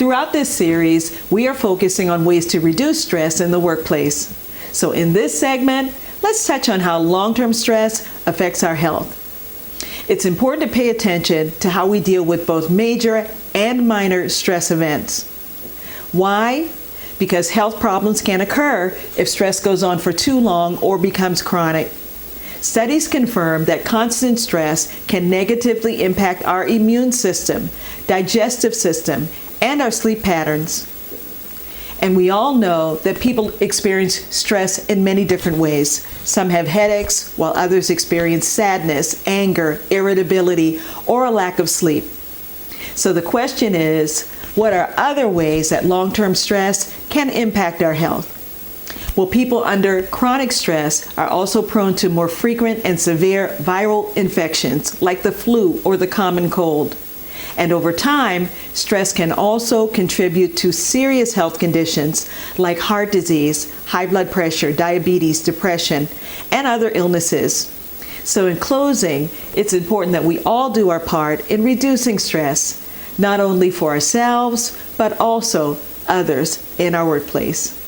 Throughout this series, we are focusing on ways to reduce stress in the workplace. So in this segment, let's touch on how long-term stress affects our health. It's important to pay attention to how we deal with both major and minor stress events. Why? Because health problems can occur if stress goes on for too long or becomes chronic. Studies confirm that constant stress can negatively impact our immune system, digestive system, and our sleep patterns. And we all know that people experience stress in many different ways. Some have headaches, while others experience sadness, anger, irritability, or a lack of sleep. So the question is, what are other ways that long-term stress can impact our health? Well, people under chronic stress are also prone to more frequent and severe viral infections, like the flu or the common cold. And over time, stress can also contribute to serious health conditions like heart disease, high blood pressure, diabetes, depression, and other illnesses. So in closing, it's important that we all do our part in reducing stress, not only for ourselves, but also others in our workplace.